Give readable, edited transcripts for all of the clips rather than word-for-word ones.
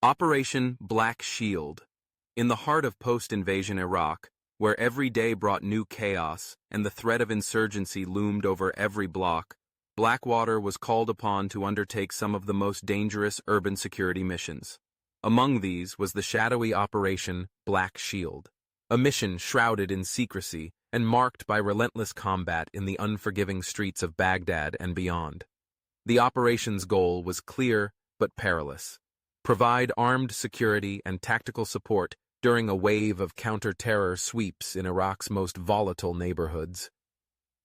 Operation Black Shield. In the heart of post-invasion Iraq, where every day brought new chaos and the threat of insurgency loomed over every block, Blackwater was called upon to undertake some of the most dangerous urban security missions. Among these was the shadowy Operation Black Shield, a mission shrouded in secrecy and marked by relentless combat in the unforgiving streets of Baghdad and beyond. The operation's goal was clear but perilous: provide armed security and tactical support during a wave of counter-terror sweeps in Iraq's most volatile neighborhoods.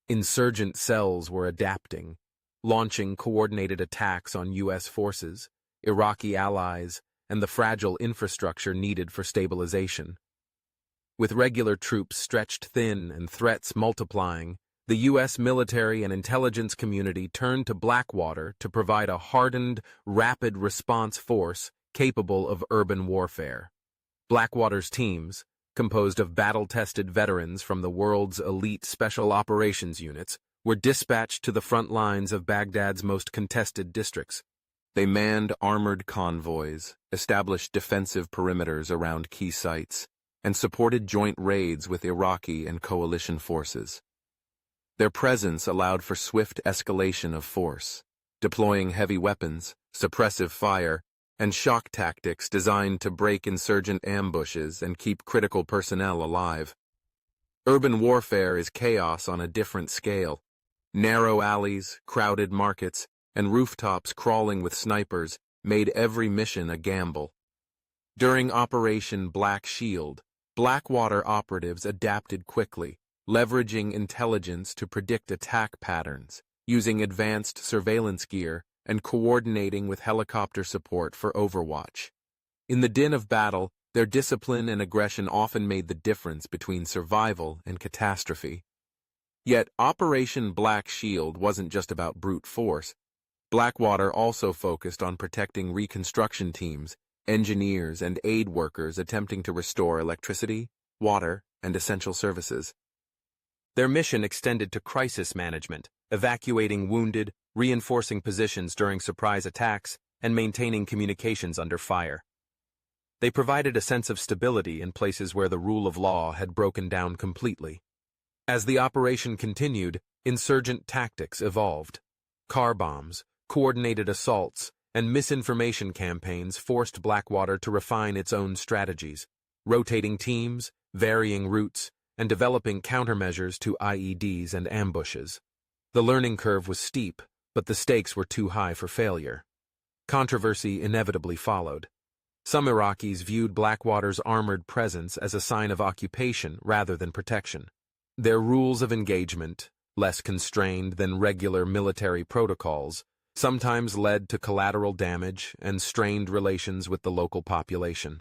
Insurgent cells were adapting, launching coordinated attacks on U.S. forces, Iraqi allies, and the fragile infrastructure needed for stabilization. With regular troops stretched thin and threats multiplying, the U.S. military and intelligence community turned to Blackwater to provide a hardened, rapid response force capable of urban warfare. Blackwater's teams, composed of battle-tested veterans from the world's elite special operations units, were dispatched to the front lines of Baghdad's most contested districts. They manned armored convoys, established defensive perimeters around key sites, and supported joint raids with Iraqi and coalition forces. Their presence allowed for swift escalation of force, deploying heavy weapons, suppressive fire, and shock tactics designed to break insurgent ambushes and keep critical personnel alive. Urban warfare is chaos on a different scale. Narrow alleys, crowded markets, and rooftops crawling with snipers made every mission a gamble. During Operation Black Shield, Blackwater operatives adapted quickly, leveraging intelligence to predict attack patterns, using advanced surveillance gear, and coordinating with helicopter support for overwatch. In the din of battle, their discipline and aggression often made the difference between survival and catastrophe. Yet, Operation Black Shield wasn't just about brute force. Blackwater also focused on protecting reconstruction teams, engineers, and aid workers attempting to restore electricity, water, and essential services. Their mission extended to crisis management, evacuating wounded, reinforcing positions during surprise attacks, and maintaining communications under fire. They provided a sense of stability in places where the rule of law had broken down completely. As the operation continued, insurgent tactics evolved. Car bombs, coordinated assaults, and misinformation campaigns forced Blackwater to refine its own strategies, rotating teams, varying routes, and developing countermeasures to IEDs and ambushes. The learning curve was steep, but the stakes were too high for failure. Controversy inevitably followed. Some Iraqis viewed Blackwater's armored presence as a sign of occupation rather than protection. Their rules of engagement, less constrained than regular military protocols, sometimes led to collateral damage and strained relations with the local population.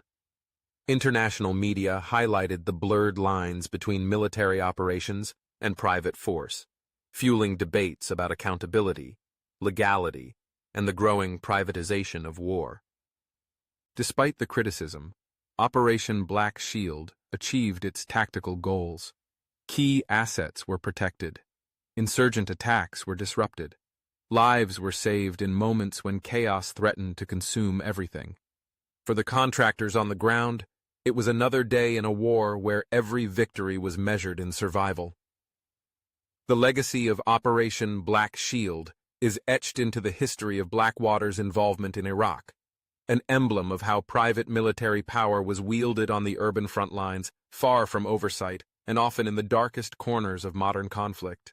International media highlighted the blurred lines between military operations and private force, fueling debates about accountability, legality, and the growing privatization of war. Despite the criticism, Operation Black Shield achieved its tactical goals. Key assets were protected. Insurgent attacks were disrupted. Lives were saved in moments when chaos threatened to consume everything. For the contractors on the ground, it was another day in a war where every victory was measured in survival. The legacy of Operation Black Shield is etched into the history of Blackwater's involvement in Iraq, an emblem of how private military power was wielded on the urban front lines, far from oversight, and often in the darkest corners of modern conflict.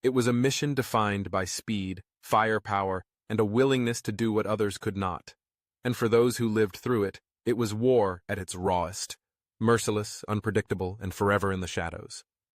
It was a mission defined by speed, firepower, and a willingness to do what others could not. And for those who lived through it, it was war at its rawest, merciless, unpredictable, and forever in the shadows.